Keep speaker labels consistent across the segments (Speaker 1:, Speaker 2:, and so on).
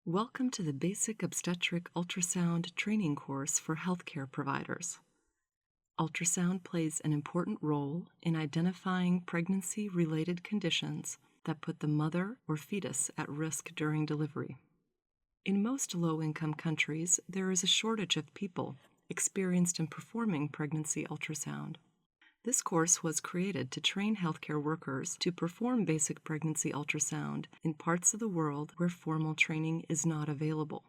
Speaker 1: Welcome to the Basic Obstetric Ultrasound Training Course for Healthcare Providers. Ultrasound plays an important role in identifying pregnancy-related conditions that put the mother or fetus at risk during delivery. In most low-income countries, there is a shortage of people experienced in performing pregnancy ultrasound. This course was created to train healthcare workers to perform basic pregnancy ultrasound in parts of the world where formal training is not available.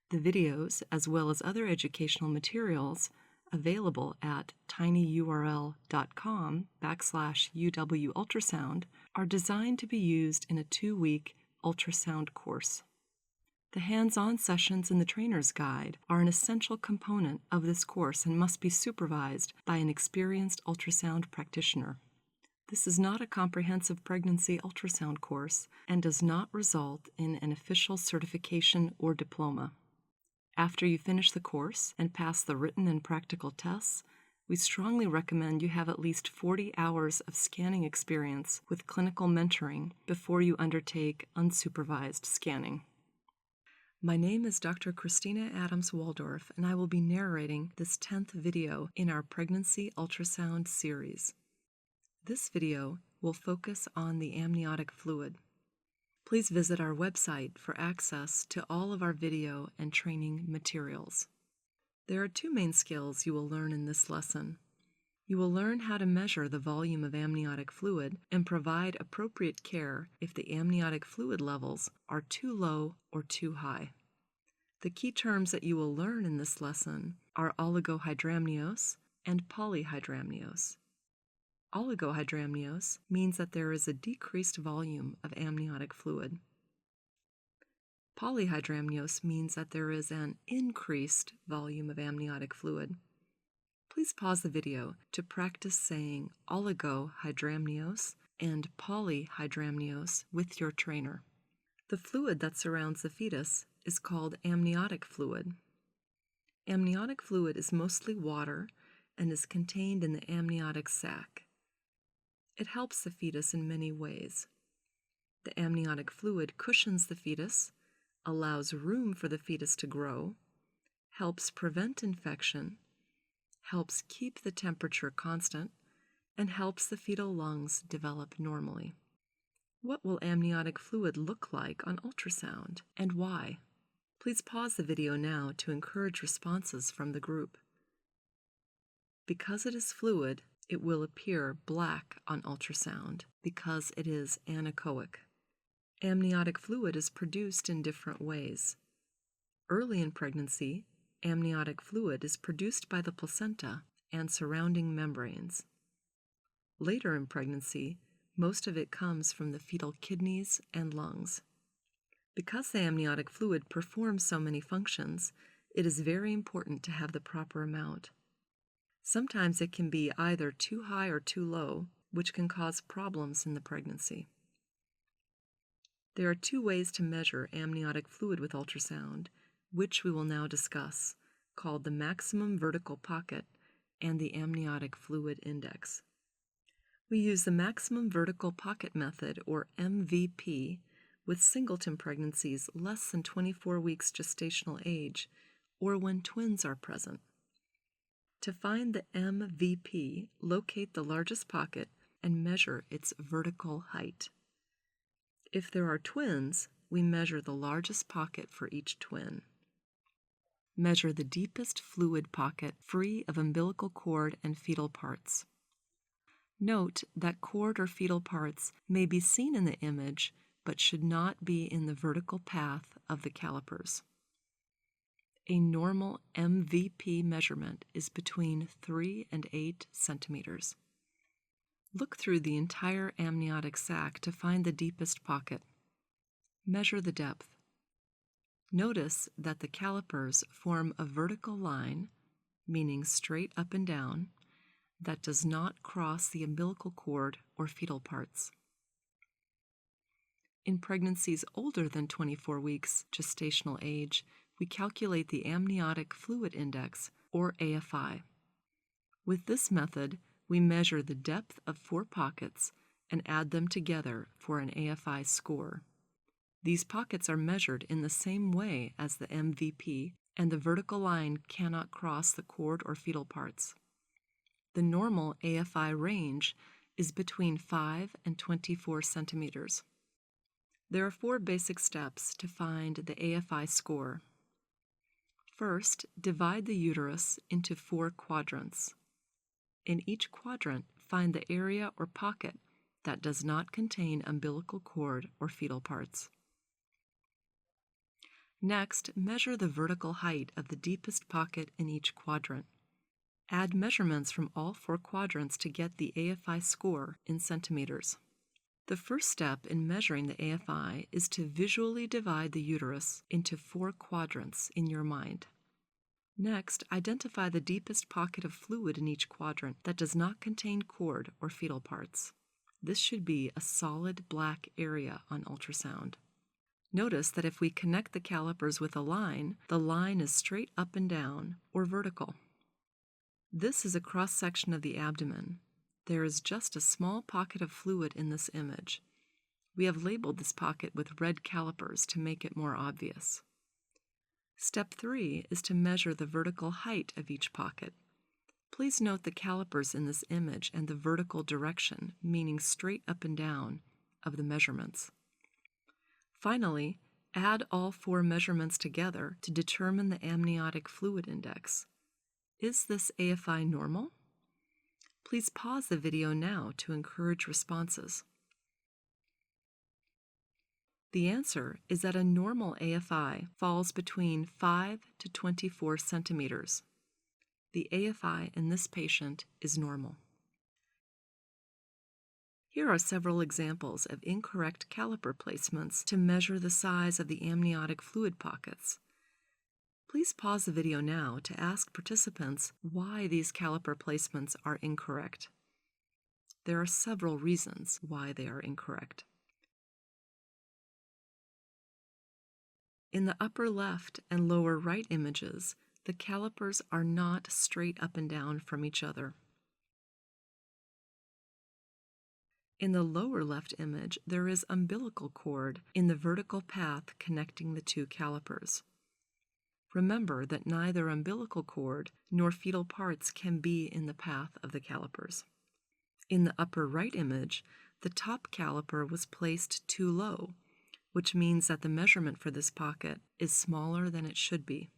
Speaker 1: The videos, as well as other educational materials, available at tinyurl.com/UW-ultrasound, are designed to be used in a 2-week ultrasound course. The hands-on sessions in the trainer's guide are an essential component of this course and must be supervised by an experienced ultrasound practitioner. This is not a comprehensive pregnancy ultrasound course and does not result in an official certification or diploma. After you finish the course and pass the written and practical tests, we strongly recommend you have at least 40 hours of scanning experience with clinical mentoring before you undertake unsupervised scanning. My name is Dr. Christina Adams-Waldorf, and I will be narrating this 10th video in our Pregnancy Ultrasound series. This video will focus on the amniotic fluid. Please visit our website for access to all of our video and training materials. There are 2 main skills you will learn in this lesson. You will learn how to measure the volume of amniotic fluid and provide appropriate care if the amniotic fluid levels are too low or too high. The key terms that you will learn in this lesson are Oligohydramnios and Polyhydramnios. Oligohydramnios means that there is a decreased volume of amniotic fluid. Polyhydramnios means that there is an increased volume of amniotic fluid. Please pause the video to practice saying oligohydramnios and polyhydramnios with your trainer. The fluid that surrounds the fetus is called amniotic fluid. Amniotic fluid is mostly water and is contained in the amniotic sac. It helps the fetus in many ways. The amniotic fluid cushions the fetus, allows room for the fetus to grow, helps prevent infection, helps keep the temperature constant, and helps the fetal lungs develop normally. What will amniotic fluid look like on ultrasound, and why? Please pause the video now to encourage responses from the group. Because it is fluid, it will appear black on ultrasound because it is anechoic. Amniotic fluid is produced in different ways. Early in pregnancy, amniotic fluid is produced by the placenta and surrounding membranes. Later in pregnancy, most of it comes from the fetal kidneys and lungs. Because the amniotic fluid performs so many functions, it is very important to have the proper amount. Sometimes it can be either too high or too low, which can cause problems in the pregnancy. There are 2 ways to measure amniotic fluid with ultrasound, which we will now discuss, called the maximum vertical pocket and the amniotic fluid index. We use the maximum vertical pocket method, or MVP, with singleton pregnancies less than 24 weeks gestational age, or when twins are present. To find the MVP, locate the largest pocket and measure its vertical height. If there are twins, we measure the largest pocket for each twin. Measure the deepest fluid pocket free of umbilical cord and fetal parts. Note that cord or fetal parts may be seen in the image, but should not be in the vertical path of the calipers. A normal MVP measurement is between 3 and 8 centimeters. Look through the entire amniotic sac to find the deepest pocket. Measure the depth. Notice that the calipers form a vertical line, meaning straight up and down, that does not cross the umbilical cord or fetal parts. In pregnancies older than 24 weeks gestational age, we calculate the amniotic fluid index, or AFI. With this method, we measure the depth of 4 pockets and add them together for an AFI score. These pockets are measured in the same way as the MVP, and the vertical line cannot cross the cord or fetal parts. The normal AFI range is between 5 and 24 centimeters. There are 4 basic steps to find the AFI score. First, divide the uterus into 4 quadrants. In each quadrant, find the area or pocket that does not contain umbilical cord or fetal parts. Next, measure the vertical height of the deepest pocket in each quadrant. Add measurements from all 4 quadrants to get the AFI score in centimeters. The first step in measuring the AFI is to visually divide the uterus into 4 quadrants in your mind. Next, identify the deepest pocket of fluid in each quadrant that does not contain cord or fetal parts. This should be a solid black area on ultrasound. Notice that if we connect the calipers with a line, the line is straight up and down or vertical. This is a cross-section of the abdomen. There is just a small pocket of fluid in this image. We have labeled this pocket with red calipers to make it more obvious. Step 3 is to measure the vertical height of each pocket. Please note the calipers in this image and the vertical direction, meaning straight up and down, of the measurements. Finally, add all 4 measurements together to determine the amniotic fluid index. Is this AFI normal? Please pause the video now to encourage responses. The answer is that a normal AFI falls between 5 to 24 centimeters. The AFI in this patient is normal. Here are several examples of incorrect caliper placements to measure the size of the amniotic fluid pockets. Please pause the video now to ask participants why these caliper placements are incorrect. There are several reasons why they are incorrect. In the upper left and lower right images, the calipers are not straight up and down from each other. In the lower left image, there is umbilical cord in the vertical path connecting the 2 calipers. Remember that neither umbilical cord nor fetal parts can be in the path of the calipers. In the upper right image, the top caliper was placed too low, which means that the measurement for this pocket is smaller than it should be.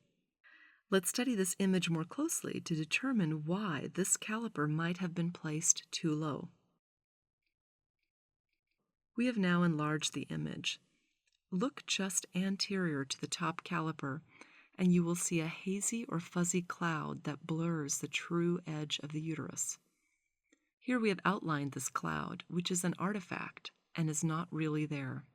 Speaker 1: Let's study this image more closely to determine why this caliper might have been placed too low. We have now enlarged the image. Look just anterior to the top caliper, and you will see a hazy or fuzzy cloud that blurs the true edge of the uterus. Here we have outlined this cloud, which is an artifact and is not really there.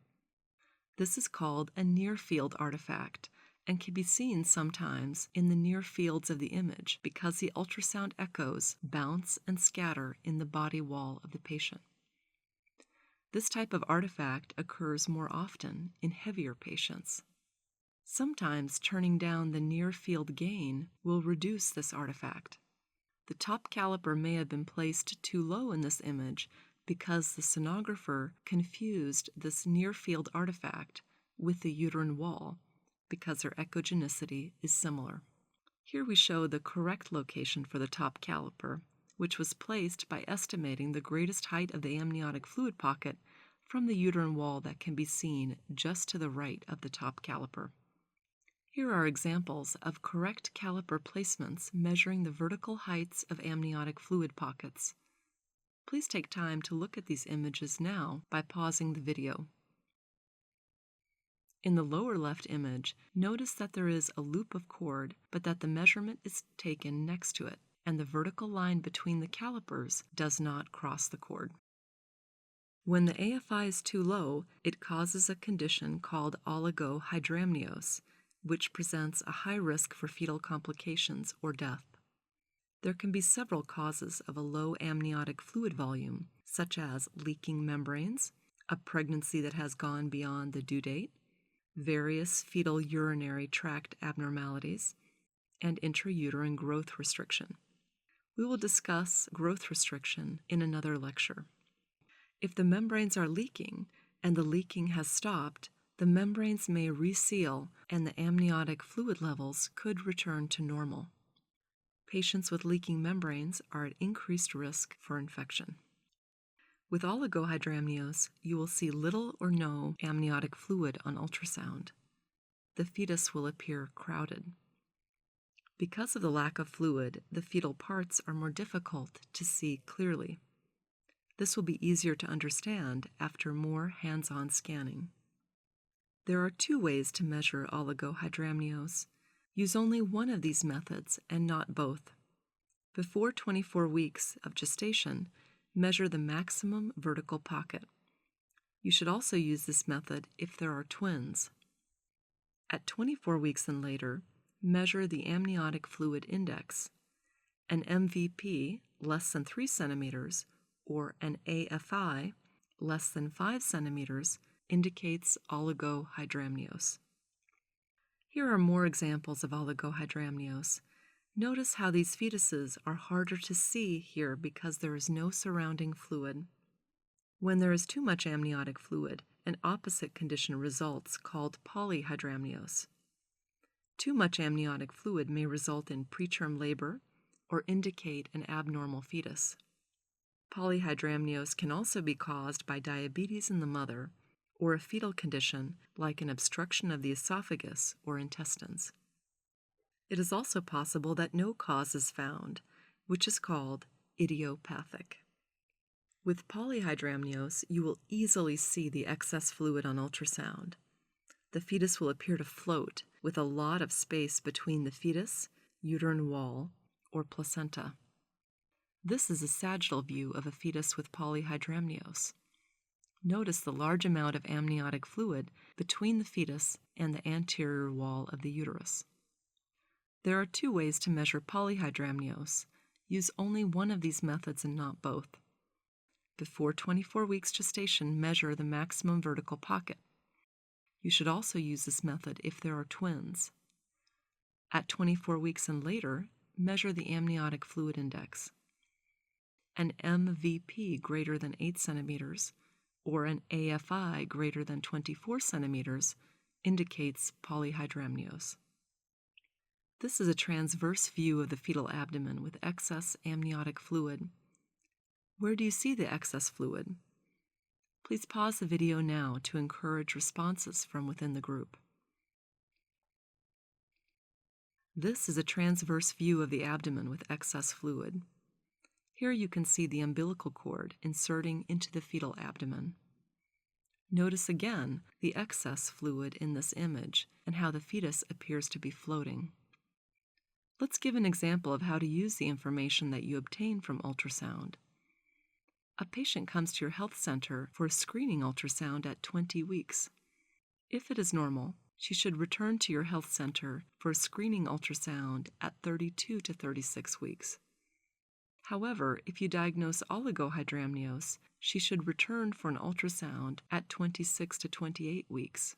Speaker 1: This is called a near-field artifact and can be seen sometimes in the near fields of the image because the ultrasound echoes bounce and scatter in the body wall of the patient. This type of artifact occurs more often in heavier patients. Sometimes turning down the near-field gain will reduce this artifact. The top caliper may have been placed too low in this image because the sonographer confused this near-field artifact with the uterine wall because their echogenicity is similar. Here we show the correct location for the top caliper, which was placed by estimating the greatest height of the amniotic fluid pocket from the uterine wall that can be seen just to the right of the top caliper. Here are examples of correct caliper placements measuring the vertical heights of amniotic fluid pockets. Please take time to look at these images now by pausing the video. In the lower left image, notice that there is a loop of cord, but that the measurement is taken next to it, and the vertical line between the calipers does not cross the cord. When the AFI is too low, it causes a condition called Oligohydramnios, which presents a high risk for fetal complications or death. There can be several causes of a low amniotic fluid volume, such as leaking membranes, a pregnancy that has gone beyond the due date, various fetal urinary tract abnormalities, and intrauterine growth restriction. We will discuss growth restriction in another lecture. If the membranes are leaking and the leaking has stopped, the membranes may reseal and the amniotic fluid levels could return to normal. Patients with leaking membranes are at increased risk for infection. With oligohydramnios, you will see little or no amniotic fluid on ultrasound. The fetus will appear crowded. Because of the lack of fluid, the fetal parts are more difficult to see clearly. This will be easier to understand after more hands-on scanning. There are two ways to measure oligohydramnios. Use only one of these methods and not both. Before 24 weeks of gestation, measure the maximum vertical pocket. You should also use this method if there are twins. At 24 weeks and later, measure the amniotic fluid index. An MVP less than 3 centimeters or an AFI less than 5 centimeters indicates oligohydramnios. Here are more examples of oligohydramnios. Notice how these fetuses are harder to see here because there is no surrounding fluid. When there is too much amniotic fluid, an opposite condition results called polyhydramnios. Too much amniotic fluid may result in preterm labor or indicate an abnormal fetus. Polyhydramnios can also be caused by diabetes in the mother or a fetal condition like an obstruction of the esophagus or intestines. It is also possible that no cause is found, which is called idiopathic. With polyhydramnios, you will easily see the excess fluid on ultrasound. The fetus will appear to float with a lot of space between the fetus, uterine wall, or placenta. This is a sagittal view of a fetus with polyhydramnios. Notice the large amount of amniotic fluid between the fetus and the anterior wall of the uterus. There are two ways to measure polyhydramnios. Use only one of these methods and not both. Before 24 weeks gestation, measure the maximum vertical pocket. You should also use this method if there are twins. At 24 weeks and later, measure the amniotic fluid index. An MVP greater than 8 centimeters or an AFI greater than 24 centimeters indicates polyhydramnios. This is a transverse view of the fetal abdomen with excess amniotic fluid. Where do you see the excess fluid? Please pause the video now to encourage responses from within the group. This is a transverse view of the abdomen with excess fluid. Here you can see the umbilical cord inserting into the fetal abdomen. Notice again the excess fluid in this image and how the fetus appears to be floating. Let's give an example of how to use the information that you obtain from ultrasound. A patient comes to your health center for a screening ultrasound at 20 weeks. If it is normal, she should return to your health center for a screening ultrasound at 32 to 36 weeks. However, if you diagnose oligohydramnios, she should return for an ultrasound at 26 to 28 weeks.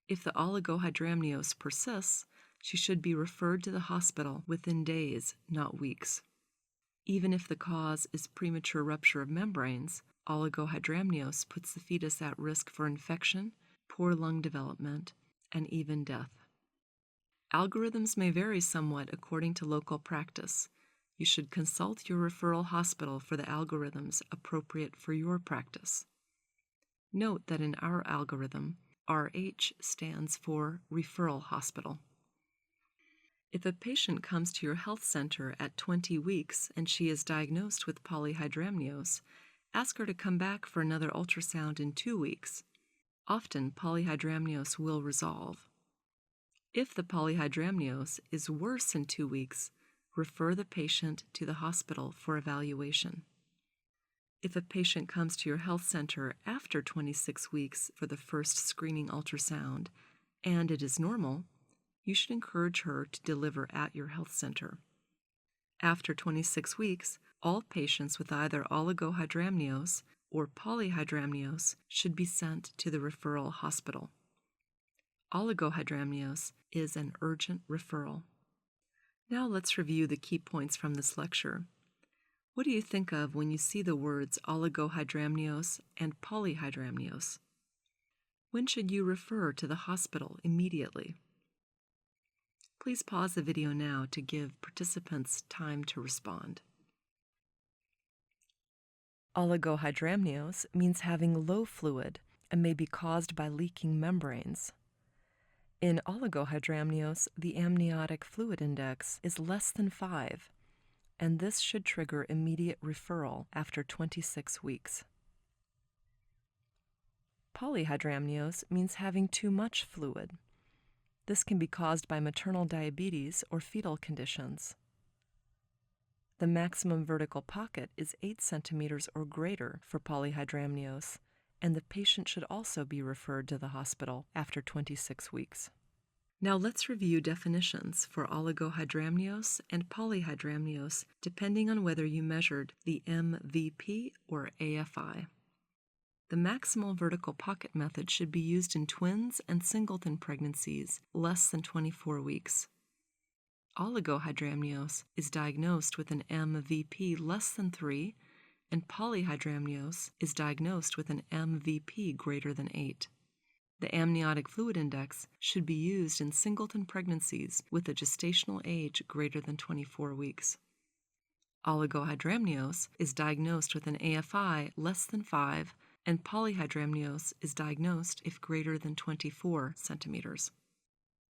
Speaker 1: If the oligohydramnios persists, she should be referred to the hospital within days, not weeks. Even if the cause is premature rupture of membranes, oligohydramnios puts the fetus at risk for infection, poor lung development, and even death. Algorithms may vary somewhat according to local practice. You should consult your referral hospital for the algorithms appropriate for your practice. Note that in our algorithm, RH stands for referral hospital. If a patient comes to your health center at 20 weeks and she is diagnosed with polyhydramnios, ask her to come back for another ultrasound in 2 weeks. Often, polyhydramnios will resolve. If the polyhydramnios is worse in 2 weeks, refer the patient to the hospital for evaluation. If a patient comes to your health center after 26 weeks for the first screening ultrasound and it is normal, you should encourage her to deliver at your health center. After 26 weeks, all patients with either oligohydramnios or polyhydramnios should be sent to the referral hospital. Oligohydramnios is an urgent referral. Now let's review the key points from this lecture. What do you think of when you see the words oligohydramnios and polyhydramnios? When should you refer to the hospital immediately? Please pause the video now to give participants time to respond. Oligohydramnios means having low fluid and may be caused by leaking membranes. In oligohydramnios, the amniotic fluid index is less than 5, and this should trigger immediate referral after 26 weeks. Polyhydramnios means having too much fluid. This can be caused by maternal diabetes or fetal conditions. The maximum vertical pocket is 8 centimeters or greater for polyhydramnios, and the patient should also be referred to the hospital after 26 weeks. Now let's review definitions for oligohydramnios and polyhydramnios depending on whether you measured the MVP or AFI. The maximal vertical pocket method should be used in twins and singleton pregnancies less than 24 weeks. Oligohydramnios is diagnosed with an MVP less than 3, and polyhydramnios is diagnosed with an MVP greater than 8. The amniotic fluid index should be used in singleton pregnancies with a gestational age greater than 24 weeks. Oligohydramnios is diagnosed with an AFI less than 5, and polyhydramnios is diagnosed if greater than 24 centimeters.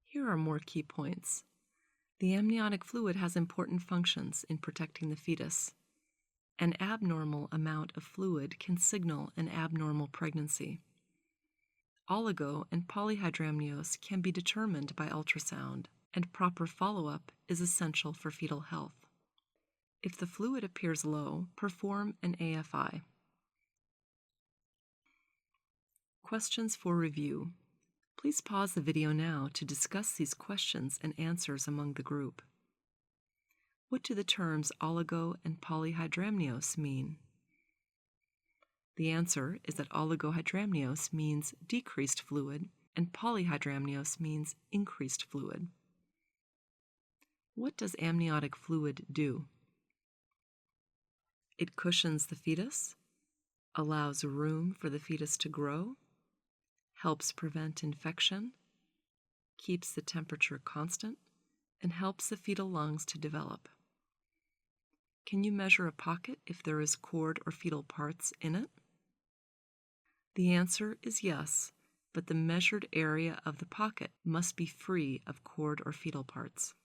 Speaker 1: Here are more key points. The amniotic fluid has important functions in protecting the fetus. An abnormal amount of fluid can signal an abnormal pregnancy. Oligo and polyhydramnios can be determined by ultrasound, and proper follow-up is essential for fetal health. If the fluid appears low, perform an AFI. Questions for review. Please pause the video now to discuss these questions and answers among the group. What do the terms oligo and polyhydramnios mean? The answer is that oligohydramnios means decreased fluid and polyhydramnios means increased fluid. What does amniotic fluid do? It cushions the fetus, allows room for the fetus to grow, helps prevent infection, keeps the temperature constant, and helps the fetal lungs to develop. Can you measure a pocket if there is cord or fetal parts in it? The answer is yes, but the measured area of the pocket must be free of cord or fetal parts.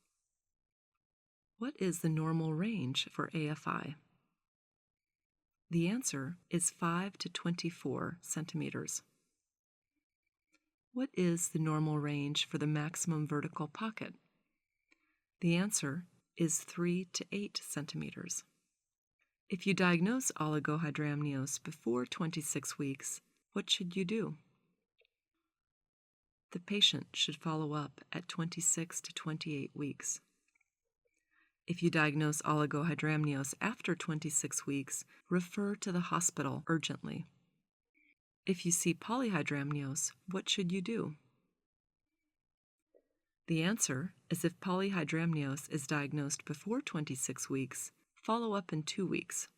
Speaker 1: What is the normal range for AFI? The answer is 5 to 24 centimeters. What is the normal range for the maximum vertical pocket? The answer is 3 to 8 centimeters. If you diagnose oligohydramnios before 26 weeks, what should you do? The patient should follow up at 26 to 28 weeks. If you diagnose oligohydramnios after 26 weeks, refer to the hospital urgently. If you see polyhydramnios, what should you do? The answer is if polyhydramnios is diagnosed before 26 weeks, follow up in 2 weeks.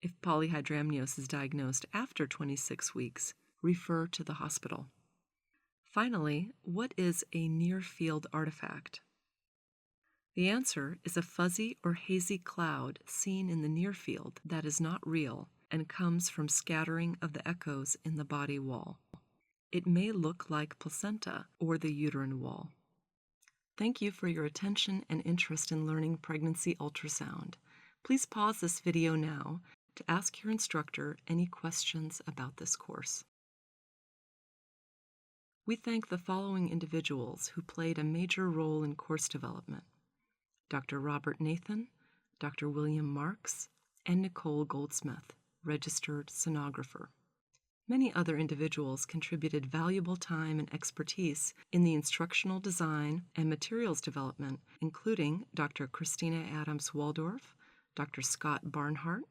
Speaker 1: If polyhydramnios is diagnosed after 26 weeks, refer to the hospital. Finally, what is a near-field artifact? The answer is a fuzzy or hazy cloud seen in the near field that is not real and comes from scattering of the echoes in the body wall. It may look like placenta or the uterine wall. Thank you for your attention and interest in learning pregnancy ultrasound. Please pause this video now to ask your instructor any questions about this course. We thank the following individuals who played a major role in course development: Dr. Robert Nathan, Dr. William Marks, and Nicole Goldsmith, registered sonographer. Many other individuals contributed valuable time and expertise in the instructional design and materials development, including Dr. Christina Adams Waldorf, Dr. Scott Barnhart,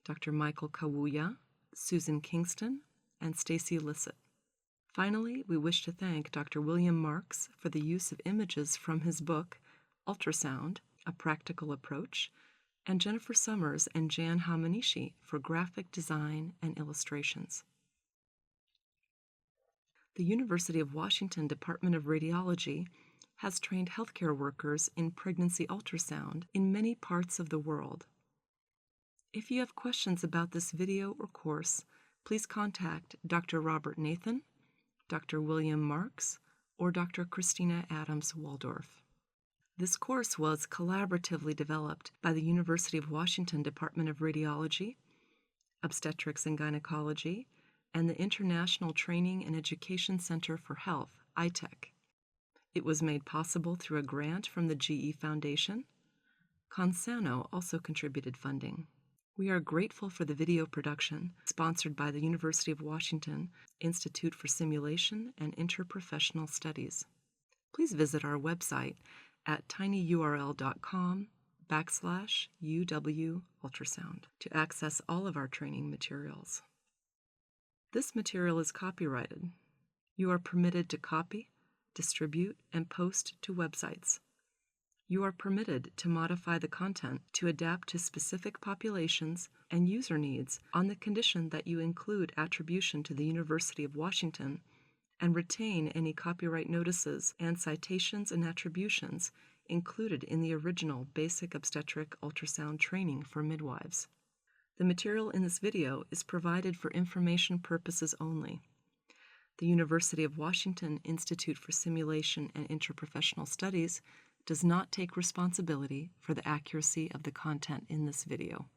Speaker 1: Dr. Michael Kawuya, Susan Kingston, and Stacy Lissett. Finally, we wish to thank Dr. William Marks for the use of images from his book, Ultrasound, A Practical Approach, and Jennifer Summers and Jan Hamanishi for graphic design and illustrations. The University of Washington Department of Radiology has trained healthcare workers in pregnancy ultrasound in many parts of the world. If you have questions about this video or course, please contact Dr. Robert Nathan, Dr. William Marks, or Dr. Christina Adams Waldorf. This course was collaboratively developed by the University of Washington Department of Radiology, Obstetrics and Gynecology, and the International Training and Education Center for Health, ITEC. It was made possible through a grant from the GE Foundation. Consano also contributed funding. We are grateful for the video production sponsored by the University of Washington Institute for Simulation and Interprofessional Studies. Please visit our website at tinyurl.com/UW ultrasound to access all of our training materials. This material is copyrighted. You are permitted to copy, distribute, and post to websites. You are permitted to modify the content to adapt to specific populations and user needs on the condition that you include attribution to the University of Washington and retain any copyright notices and citations and attributions included in the original Basic Obstetric Ultrasound Training for Midwives. The material in this video is provided for information purposes only. The University of Washington Institute for Simulation and Interprofessional Studies does not take responsibility for the accuracy of the content in this video.